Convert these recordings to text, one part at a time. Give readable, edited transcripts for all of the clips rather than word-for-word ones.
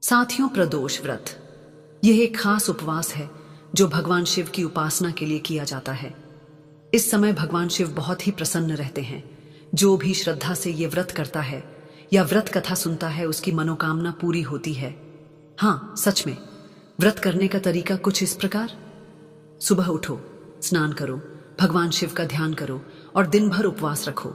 साथियों, प्रदोष व्रत यह एक खास उपवास है जो भगवान शिव की उपासना के लिए किया जाता है। इस समय भगवान शिव बहुत ही प्रसन्न रहते हैं। जो भी श्रद्धा से ये व्रत करता है या व्रत कथा सुनता है उसकी मनोकामना पूरी होती है। हाँ, सच में व्रत करने का तरीका कुछ इस प्रकार। सुबह उठो, स्नान करो, भगवान शिव का ध्यान करो और दिन भर उपवास रखो।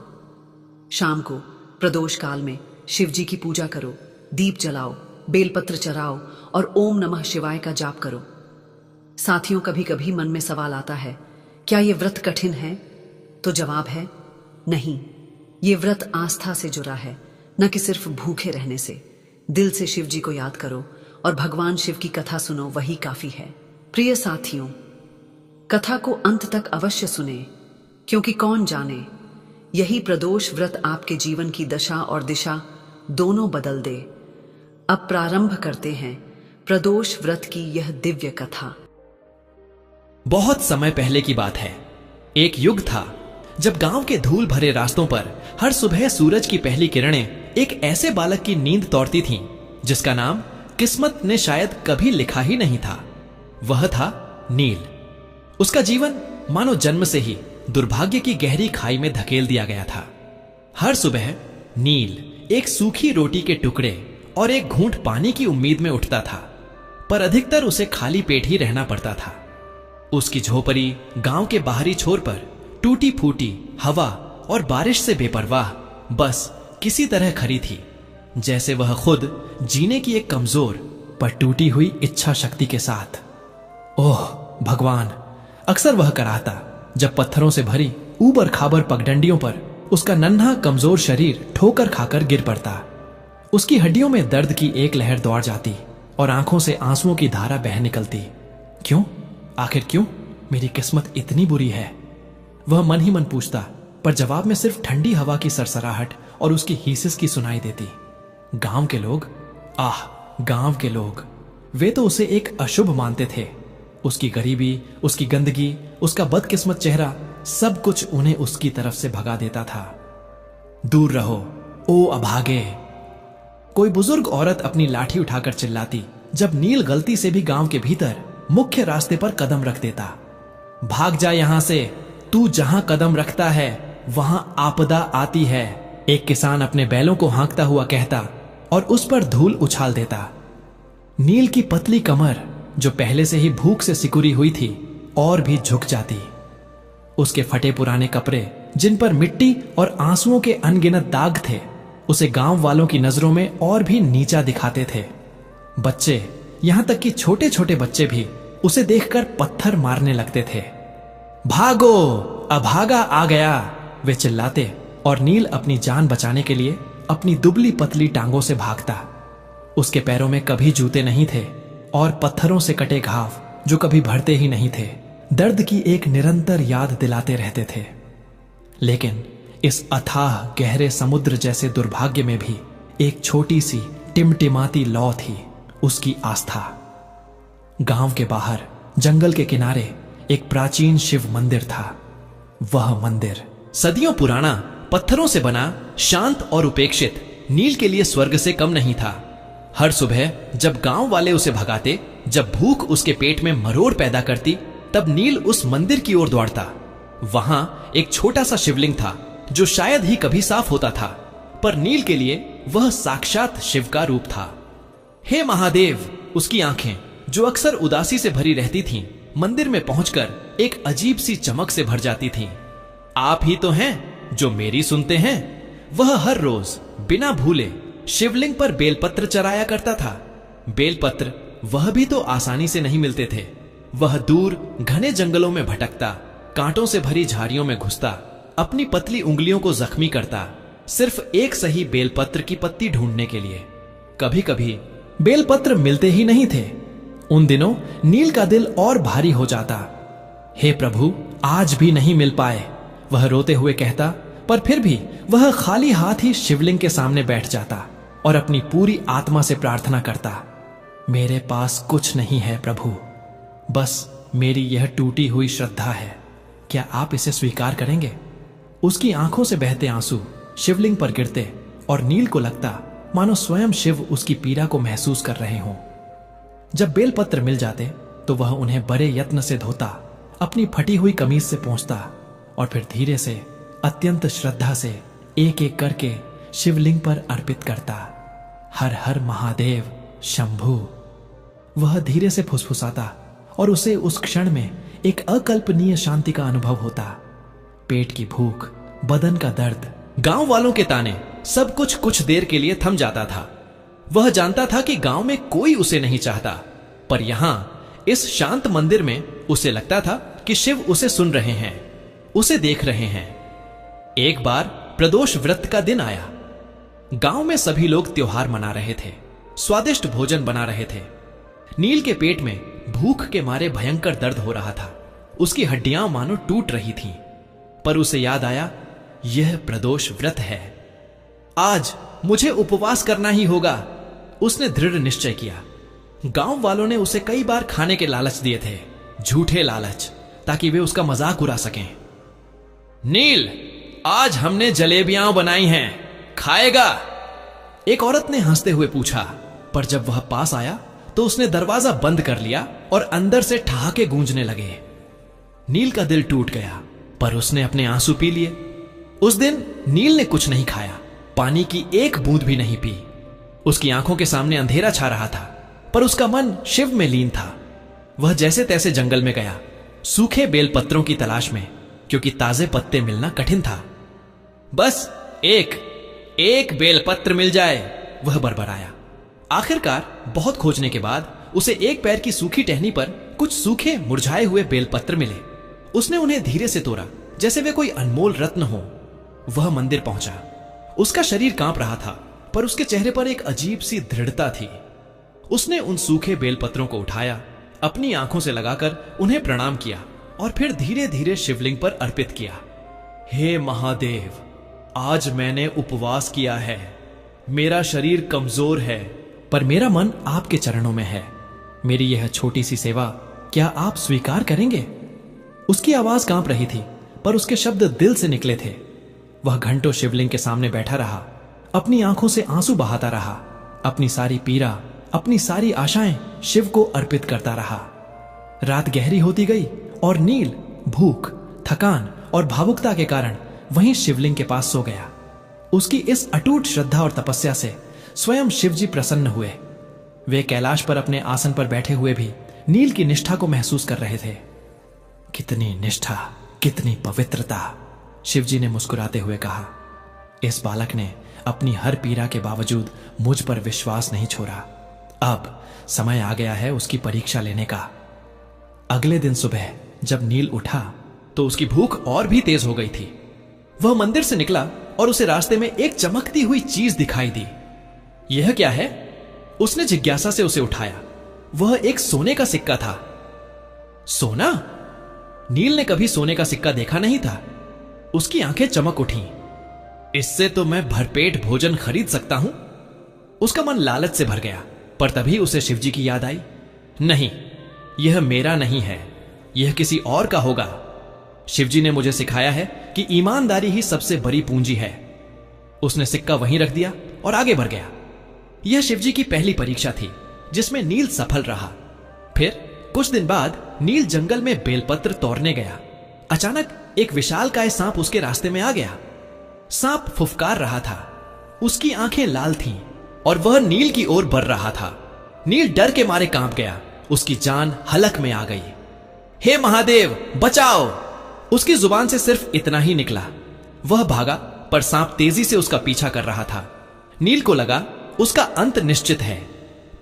शाम को प्रदोष काल में शिव जी की पूजा करो, दीप जलाओ, बेलपत्र चढ़ाओ और ओम नमः शिवाय का जाप करो। साथियों, कभी कभी मन में सवाल आता है, क्या ये व्रत कठिन है? तो जवाब है नहीं। ये व्रत आस्था से जुड़ा है, न कि सिर्फ भूखे रहने से। दिल से शिव जी को याद करो और भगवान शिव की कथा सुनो, वही काफी है। प्रिय साथियों, कथा को अंत तक अवश्य सुने, क्योंकि कौन जाने यही प्रदोष व्रत आपके जीवन की दशा और दिशा दोनों बदल दे। अब प्रारंभ करते हैं प्रदोष व्रत की यह दिव्य कथा। बहुत समय पहले की बात है। एक युग था जब गांव के धूल भरे रास्तों पर हर सुबह सूरज की पहली किरणें एक ऐसे बालक की नींद तोड़ती थीं, जिसका नाम किस्मत ने शायद कभी लिखा ही नहीं था। वह था नील। उसका जीवन मानो जन्म से ही दुर्भाग्य की गहरी खाई में धकेल दिया गया था। हर सुबह नील एक सूखी रोटी के टुकड़े और एक घूंट पानी की उम्मीद में उठता था, पर अधिकतर उसे खाली पेट ही रहना पड़ता था। उसकी झोपड़ी गांव के बाहरी छोर पर टूटी फूटी हवा और बारिश से बेपरवाह बस किसी तरह खड़ी थी, जैसे वह खुद जीने की एक कमजोर पर टूटी हुई इच्छा शक्ति के साथ। ओह भगवान, अक्सर वह कराहता जब पत्थरों से भरी ऊबड़ खाबड़ पगडंडियों पर उसका नन्हा कमजोर शरीर ठोकर खाकर गिर पड़ता। उसकी हड्डियों में दर्द की एक लहर दौड़ जाती और आंखों से आंसुओं की धारा बह निकलती। क्यों, आखिर क्यों मेरी किस्मत इतनी बुरी है? वह मन ही मन पूछता, पर जवाब में सिर्फ ठंडी हवा की सरसराहट और उसकी हीसिस की सुनाई देती। गांव के लोग, गांव के लोग, वे तो उसे एक अशुभ मानते थे। उसकी गरीबी, उसकी गंदगी, उसका बदकिस्मत चेहरा, सब कुछ उन्हें उसकी तरफ से भगा देता था। दूर रहो ओ अभागे, कोई बुजुर्ग औरत अपनी लाठी उठाकर चिल्लाती जब नील गलती से भी गांव के भीतर मुख्य रास्ते पर कदम रख देता। भाग जा यहां से, तू जहां कदम रखता है वहां आपदा आती है, एक किसान अपने बैलों को हाँकता हुआ कहता और उस पर धूल उछाल देता। नील की पतली कमर, जो पहले से ही भूख से सिकुड़ी हुई थी, और भी झुक जाती। उसके फटे पुराने कपड़े, जिन पर मिट्टी और आंसुओं के अनगिनत दाग थे, उसे गांव वालों की नजरों में और भी नीचा दिखाते थे। बच्चे, यहां तक कि छोटे छोटे बच्चे भी उसे देखकर पत्थर मारने लगते थे। भागो, अभागा आ गया, वे चिल्लाते, और नील अपनी जान बचाने के लिए अपनी दुबली पतली टांगों से भागता। उसके पैरों में कभी जूते नहीं थे और पत्थरों से कटे घाव जो कभी भरते ही नहीं थे, दर्द की एक निरंतर याद दिलाते रहते थे। लेकिन इस अथाह गहरे समुद्र जैसे दुर्भाग्य में भी एक छोटी सी टिमटिमाती लौ थी, उसकी आस्था। गांव के बाहर जंगल के किनारे एक प्राचीन शिव मंदिर था। वह मंदिर सदियों पुराना, पत्थरों से बना, शांत और उपेक्षित, नील के लिए स्वर्ग से कम नहीं था। हर सुबह जब गांव वाले उसे भगाते, जब भूख उसके पेट में मरोड़ पैदा करती, तब नील उस मंदिर की ओर दौड़ता। वहां एक छोटा सा शिवलिंग था जो शायद ही कभी साफ होता था, पर नील के लिए वह साक्षात शिव का रूप था। हे महादेव, उसकी आंखें, जो अक्सर उदासी से भरी रहती थीं, मंदिर में पहुंचकर एक अजीब सी चमक से भर जाती थीं। आप ही तो हैं जो मेरी सुनते हैं। वह हर रोज बिना भूले शिवलिंग पर बेलपत्र चढ़ाया करता था। बेलपत्र वह भी तो आसानी से नहीं मिलते थे। वह दूर घने जंगलों में भटकता, कांटों से भरी झाड़ियों में घुसता, अपनी पतली उंगलियों को जख्मी करता, सिर्फ एक सही बेलपत्र की पत्ती ढूंढने के लिए। कभी कभी बेलपत्र मिलते ही नहीं थे। उन दिनों नील का दिल और भारी हो जाता। हे प्रभु, आज भी नहीं मिल पाए, वह रोते हुए कहता, पर फिर भी वह खाली हाथ ही शिवलिंग के सामने बैठ जाता और अपनी पूरी आत्मा से प्रार्थना करता। मेरे पास कुछ नहीं है प्रभु, बस मेरी यह टूटी हुई श्रद्धा है, क्या आप इसे स्वीकार करेंगे? उसकी आंखों से बहते आंसू शिवलिंग पर गिरते और नील को लगता मानो स्वयं शिव उसकी पीड़ा को महसूस कर रहे हों। जब बेलपत्र मिल जाते तो वह उन्हें बड़े यत्न से धोता, अपनी फटी हुई कमीज से पोंछता और फिर धीरे से अत्यंत श्रद्धा से एक एक करके शिवलिंग पर अर्पित करता। हर हर महादेव शंभु, वह धीरे से फुसफुसाता और उसे उस क्षण में एक अकल्पनीय शांति का अनुभव होता। पेट की भूख, बदन का दर्द, गांव वालों के ताने, सब कुछ देर के लिए थम जाता था। वह जानता था कि गांव में कोई उसे नहीं चाहता, पर यहां इस शांत मंदिर में उसे लगता था कि शिव उसे सुन रहे हैं, उसे देख रहे हैं। एक बार प्रदोष व्रत का दिन आया। गांव में सभी लोग त्योहार मना रहे थे, स्वादिष्ट भोजन बना रहे थे। नील के पेट में भूख के मारे भयंकर दर्द हो रहा था, उसकी हड्डियां मानो टूट रही थीं। पर उसे याद आया, यह प्रदोष व्रत है, आज मुझे उपवास करना ही होगा। उसने दृढ़ निश्चय किया। गांव वालों ने उसे कई बार खाने के लालच दिए थे, झूठे लालच, ताकि वे उसका मजाक उड़ा सकें। नील, आज हमने जलेबियां बनाई हैं, खाएगा? एक औरत ने हंसते हुए पूछा, पर जब वह पास आया तो उसने दरवाजा बंद कर लिया और अंदर से ठहाके गूंजने लगे। नील का दिल टूट गया, पर उसने अपने आंसू पी लिए। उस दिन नील ने कुछ नहीं खाया, पानी की एक बूंद भी नहीं पी। उसकी आंखों के सामने अंधेरा छा रहा था, पर उसका मन शिव में लीन था। वह जैसे तैसे जंगल में गया, सूखे बेलपत्रों की तलाश में, क्योंकि ताजे पत्ते मिलना कठिन था। बस एक बेलपत्र मिल जाए, वह बड़बड़ाया। आखिरकार बहुत खोजने के बाद उसे एक पैर की सूखी टहनी पर कुछ सूखे मुरझाए हुए बेलपत्र मिले। उसने उन्हें धीरे से तोड़ा, जैसे वे कोई अनमोल रत्न हो। वह मंदिर पहुंचा। उसका शरीर कांप रहा था, पर उसके चेहरे पर एक अजीब सी दृढ़ता थी। उसने उन सूखे बेलपत्रों को उठाया, अपनी आंखों से लगाकर उन्हें प्रणाम किया और फिर धीरे धीरे शिवलिंग पर अर्पित किया। हे महादेव, आज मैंने उपवास किया है। मेरा शरीर कमजोर है, पर मेरा मन आपके चरणों में है। मेरी यह छोटी सी सेवा क्या आप स्वीकार करेंगे? उसकी आवाज कांप रही थी, पर उसके शब्द दिल से निकले थे। वह घंटों शिवलिंग के सामने बैठा रहा, अपनी आंखों से आंसू बहाता रहा, अपनी सारी पीड़ा, अपनी सारी आशाएं शिव को अर्पित करता रहा। रात गहरी होती गई और नील भूख, थकान और भावुकता के कारण वहीं शिवलिंग के पास सो गया। उसकी इस अटूट श्रद्धा और तपस्या से स्वयं शिवजी प्रसन्न हुए। वे कैलाश पर अपने आसन पर बैठे हुए भी नील की निष्ठा को महसूस कर रहे थे। कितनी निष्ठा, कितनी पवित्रता, शिवजी ने मुस्कुराते हुए कहा। इस बालक ने अपनी हर पीड़ा के बावजूद मुझ पर विश्वास नहीं छोड़ा। अब समय आ गया है उसकी परीक्षा लेने का। अगले दिन सुबह जब नील उठा तो उसकी भूख और भी तेज हो गई थी। वह मंदिर से निकला और उसे रास्ते में एक चमकती हुई चीज दिखाई दी। यह क्या है? उसने जिज्ञासा से उसे उठाया। वह एक सोने का सिक्का था। सोना? नील ने कभी सोने का सिक्का देखा नहीं था। उसकी आंखें चमक उठीं। इससे तो मैं भरपेट भोजन खरीद सकता हूं। उसका मन लालच से भर गया, पर तभी उसे शिवजी की याद आई। नहीं, यह मेरा नहीं है, यह किसी और का होगा। शिवजी ने मुझे सिखाया है कि ईमानदारी ही सबसे बड़ी पूंजी है। उसने सिक्का वहीं रख दिया और आगे बढ़ गया। यह शिवजी की पहली परीक्षा थी, जिसमें नील सफल रहा। फिर कुछ दिन बाद नील जंगल में बेलपत्र तोड़ने गया। अचानक एक विशालकाय सांप उसके रास्ते में आ गया। सांप फुफकार रहा था, उसकी आंखें लाल थीं और वह नील की ओर बढ़ रहा था। नील डर के मारे कांप गया, उसकी जान हलक में आ गई। हे महादेव, बचाओ! उसकी जुबान से सिर्फ इतना ही निकला। वह भागा, पर सांप तेजी से उसका पीछा कर रहा था। नील को लगा उसका अंत निश्चित है,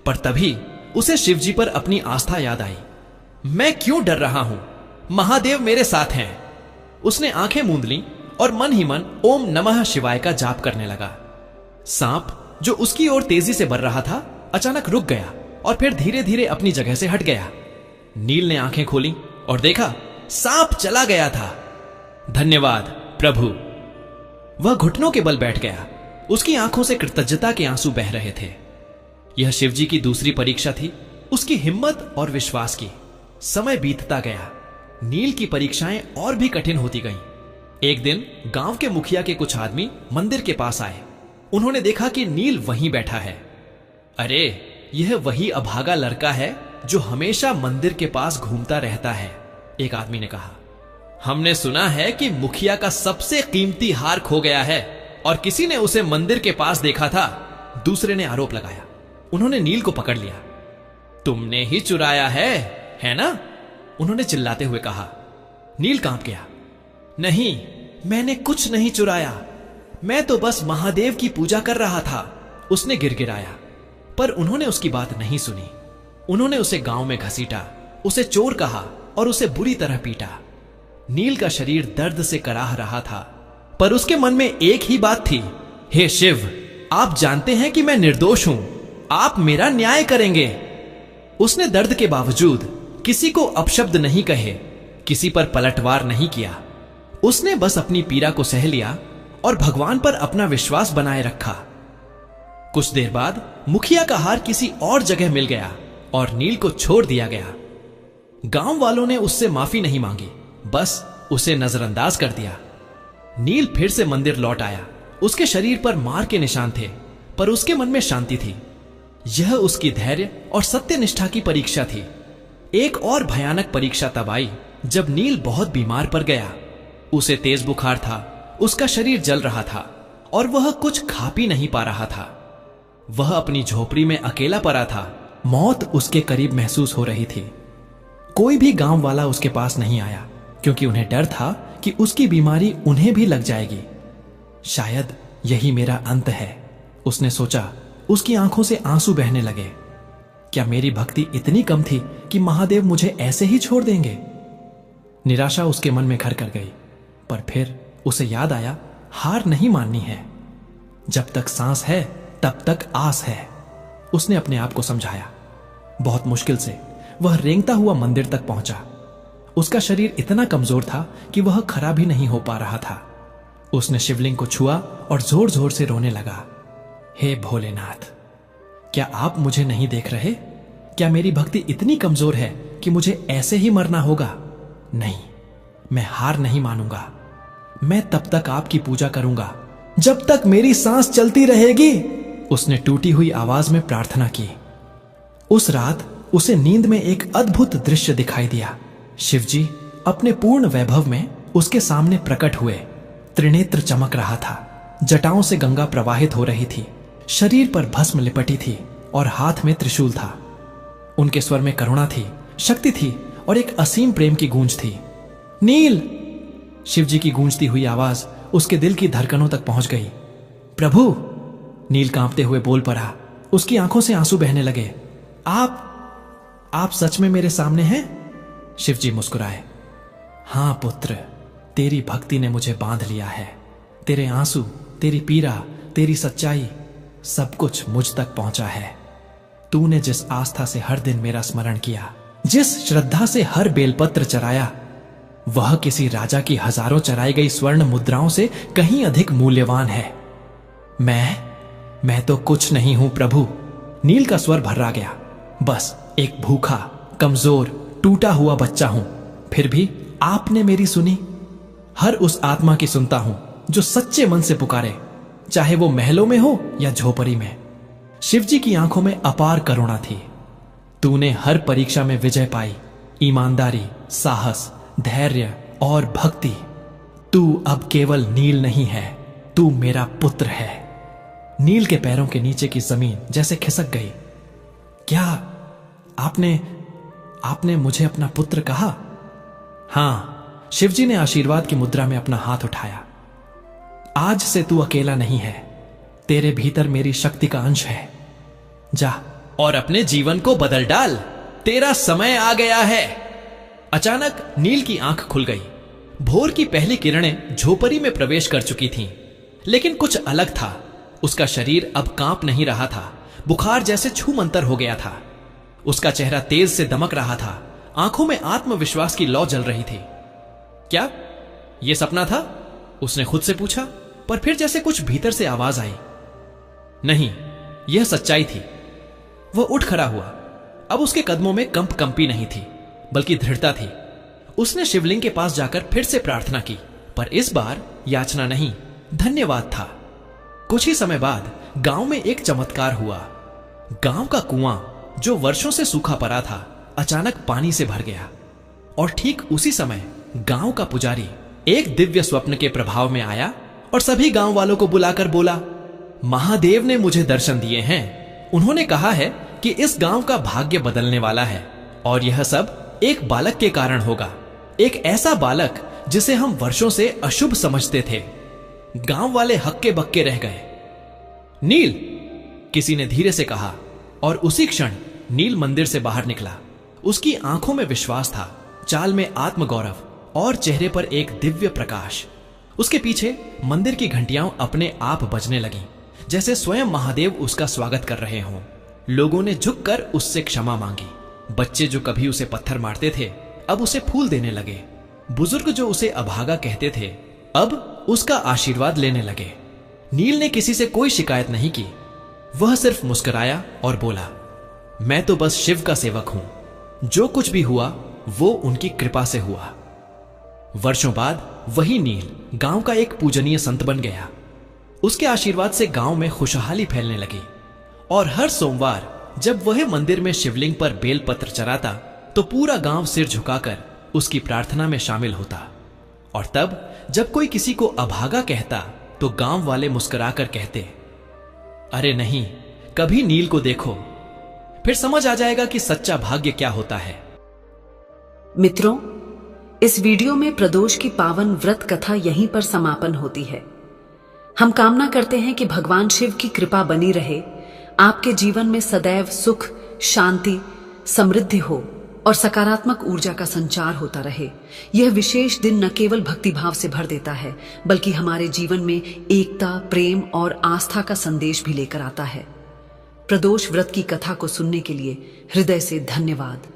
पर तभी उसे शिवजी पर अपनी आस्था याद आई। मैं क्यों डर रहा हूं? महादेव मेरे साथ हैं। उसने आंखें मूंद लीं और मन ही मन ओम नमः शिवाय का जाप करने लगा। सांप जो उसकी ओर तेजी से बढ़ रहा था, अचानक रुक गया और फिर धीरे धीरे अपनी जगह से हट गया। नील ने आंखें खोली और देखा सांप चला गया था। धन्यवाद प्रभु। वह घुटनों के बल बैठ गया। उसकी आंखों से कृतज्ञता के आंसू बह रहे थे। यह शिवजी की दूसरी परीक्षा थी, उसकी हिम्मत और विश्वास की। समय बीतता गया। नील की परीक्षाएं और भी कठिन होती गईं। एक दिन गांव के मुखिया के कुछ आदमी मंदिर के पास आए। उन्होंने देखा कि नील वहीं बैठा है। अरे, यह वही अभागा लड़का है जो हमेशा मंदिर के पास घूमता रहता है, एक आदमी ने कहा। हमने सुना है कि मुखिया का सबसे कीमती हार खो गया है और किसी ने उसे मंदिर के पास देखा था, दूसरे ने आरोप लगाया। उन्होंने नील को पकड़ लिया। तुमने ही चुराया है ना? उन्होंने चिल्लाते हुए कहा। नील कांप गया। नहीं, मैंने कुछ नहीं चुराया, मैं तो बस महादेव की पूजा कर रहा था, उसने गिड़गिड़ाया। पर उन्होंने उसकी बात नहीं सुनी। उन्होंने उसे गांव में घसीटा, उसे चोर कहा और उसे बुरी तरह पीटा। नील का शरीर दर्द से कराह रहा था, पर उसके मन में एक ही बात थी, हे शिव, आप जानते हैं कि मैं निर्दोष हूं, आप मेरा न्याय करेंगे। उसने दर्द के बावजूद किसी को अपशब्द नहीं कहे, किसी पर पलटवार नहीं किया। उसने बस अपनी पीड़ा को सह लिया और भगवान पर अपना विश्वास बनाए रखा। कुछ देर बाद मुखिया का हार किसी और जगह मिल गया और नील को छोड़ दिया गया। गांव वालों ने उससे माफी नहीं मांगी, बस उसे नजरअंदाज कर दिया। नील फिर से मंदिर लौट आया। उसके शरीर पर मार के निशान थे, पर उसके मन में शांति थी। यह उसकी धैर्य और सत्यनिष्ठा की परीक्षा थी। एक और भयानक परीक्षा तब आई जब नील बहुत बीमार पड़ गया। उसे तेज बुखार था, उसका शरीर जल रहा था और वह कुछ खा पी नहीं पा रहा था। वह अपनी झोपड़ी में अकेला पड़ा था। मौत उसके करीब महसूस हो रही थी। कोई भी गांव वाला उसके पास नहीं आया, क्योंकि उन्हें डर था कि उसकी बीमारी उन्हें भी लग जाएगी। शायद यही मेरा अंत है, उसने सोचा। उसकी आंखों से आंसू बहने लगे। क्या मेरी भक्ति इतनी कम थी कि महादेव मुझे ऐसे ही छोड़ देंगे? निराशा उसके मन में घर कर गई, पर फिर उसे याद आया, हार नहीं माननी है। जब तक सांस है तब तक आस है, उसने अपने आप को समझाया। बहुत मुश्किल से वह रेंगता हुआ मंदिर तक पहुंचा। उसका शरीर इतना कमजोर था कि वह खड़ा भी नहीं हो पा रहा था। उसने शिवलिंग को छुआ और जोर जोर से रोने लगा। हे भोलेनाथ, क्या आप मुझे नहीं देख रहे? क्या मेरी भक्ति इतनी कमजोर है कि मुझे ऐसे ही मरना होगा? नहीं, मैं हार नहीं मानूंगा। मैं तब तक आपकी पूजा करूंगा जब तक मेरी सांस चलती रहेगी, उसने टूटी हुई आवाज में प्रार्थना की। उस रात उसे नींद में एक अद्भुत दृश्य दिखाई दिया। शिवजी अपने पूर्ण वैभव में उसके सामने प्रकट हुए। त्रिनेत्र चमक रहा था, जटाओं से गंगा प्रवाहित हो रही थी, शरीर पर भस्म लिपटी थी और हाथ में त्रिशूल था। उनके स्वर में करुणा थी, शक्ति थी और एक असीम प्रेम की गूंज थी। नील! शिवजी की गूंजती हुई आवाज उसके दिल की धड़कनों तक पहुंच गई। प्रभु! नील कांपते हुए बोल पड़ा। उसकी आंखों से आंसू बहने लगे। आप सच में मेरे सामने हैं? शिवजी मुस्कुराए। हां पुत्र, तेरी भक्ति ने मुझे बांध लिया है। तेरे आंसू, तेरी पीड़ा, तेरी सच्चाई, सब कुछ मुझ तक पहुंचा है। तूने जिस आस्था से हर दिन मेरा स्मरण किया, जिस श्रद्धा से हर बेलपत्र चराया, वह किसी राजा की हजारों चराई गई स्वर्ण मुद्राओं से कहीं अधिक मूल्यवान है। मैं तो कुछ नहीं हूं प्रभु। नील का स्वर भर्रा गया। बस एक भूखा, कमजोर, टूटा हुआ बच्चा हूं। फिर भी आपने मेरी सुनी। हर उस आत्मा की सुनता हूं जो सच्चे मन से पुकारे, चाहे वो महलों में हो या झोपड़ी में। शिवजी की आंखों में अपार करुणा थी। तूने हर परीक्षा में विजय पाई, ईमानदारी, साहस, धैर्य और भक्ति। तू अब केवल नील नहीं है, तू मेरा पुत्र है। नील के पैरों के नीचे की जमीन जैसे खिसक गई। क्या आपने मुझे अपना पुत्र कहा? हां, शिवजी ने आशीर्वाद की मुद्रा में अपना हाथ उठाया। आज से तू अकेला नहीं है, तेरे भीतर मेरी शक्ति का अंश है। जा और अपने जीवन को बदल डाल, तेरा समय आ गया है। अचानक नील की आंख खुल गई। भोर की पहली किरणें झोपड़ी में प्रवेश कर चुकी थीं, लेकिन कुछ अलग था। उसका शरीर अब कांप नहीं रहा था, बुखार जैसे छूमंतर हो गया था। उसका चेहरा तेज से दमक रहा था, आंखों में आत्मविश्वास की लौ जल रही थी। क्या यह सपना था? उसने खुद से पूछा, पर फिर जैसे कुछ भीतर से आवाज आई। नहीं, यह सच्चाई थी। वह उठ खड़ा हुआ। अब उसके कदमों में कंपी नहीं थी, बल्कि दृढ़ता थी। उसने शिवलिंग के पास जाकर फिर से प्रार्थना की, पर इस बार याचना नहीं, धन्यवाद था। कुछ ही समय बाद गांव में एक चमत्कार हुआ। गांव का कुआं जो वर्षों से सूखा पड़ा था अचानक पानी से भर गया। और ठीक उसी समय गांव का पुजारी एक दिव्य स्वप्न के प्रभाव में आया और सभी गांव वालों को बुलाकर बोला, महादेव ने मुझे दर्शन दिए हैं। उन्होंने कहा है कि इस गांव का भाग्य बदलने वाला है और यह सब एक बालक के कारण होगा, एक ऐसा बालक जिसे हम वर्षों से अशुभ समझते थे। गांव वाले हक्के बक्के रह गए। नील, किसी ने धीरे से कहा, और उसी क्षण नील मंदिर से बाहर निकला। उसकी आंखों में विश्वास था, चाल में आत्मगौरव और चेहरे पर एक दिव्य प्रकाश। उसके पीछे मंदिर की घंटियां अपने आप बजने लगीं, जैसे स्वयं महादेव उसका स्वागत कर रहे हों। लोगों ने झुककर उससे क्षमा मांगी। बच्चे जो कभी उसे पत्थर मारते थे अब उसे फूल देने लगे। बुजुर्ग जो उसे अभागा कहते थे अब उसका आशीर्वाद लेने लगे। नील ने किसी से कोई शिकायत नहीं की। वह सिर्फ मुस्कुराया और बोला, मैं तो बस शिव का सेवक हूं। जो कुछ भी हुआ वो उनकी कृपा से हुआ। वर्षों बाद वही नील गांव का एक पूजनीय संत बन गया। उसके आशीर्वाद से गांव में खुशहाली फैलने लगी और हर सोमवार जब वह मंदिर में शिवलिंग पर बेलपत्र चढ़ाता तो पूरा गांव सिर झुकाकर उसकी प्रार्थना में शामिल होता। और तब जब कोई किसी को अभागा कहता तो गांव वाले मुस्कुराकर कहते, अरे नहीं, कभी नील को देखो, फिर समझ आ जाएगा कि सच्चा भाग्य क्या होता है। मित्रों, इस वीडियो में प्रदोष की पावन व्रत कथा यहीं पर समापन होती है। हम कामना करते हैं कि भगवान शिव की कृपा बनी रहे, आपके जीवन में सदैव सुख, शांति, समृद्धि हो और सकारात्मक ऊर्जा का संचार होता रहे। यह विशेष दिन न केवल भक्तिभाव से भर देता है बल्कि हमारे जीवन में एकता, प्रेम और आस्था का संदेश भी लेकर आता है। प्रदोष व्रत की कथा को सुनने के लिए हृदय से धन्यवाद।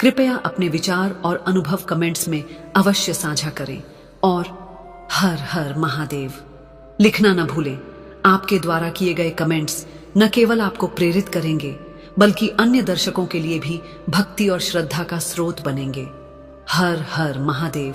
कृपया अपने विचार और अनुभव कमेंट्स में अवश्य साझा करें और हर हर महादेव लिखना न भूलें। आपके द्वारा किए गए कमेंट्स न केवल आपको प्रेरित करेंगे बल्कि अन्य दर्शकों के लिए भी भक्ति और श्रद्धा का स्रोत बनेंगे। हर हर महादेव।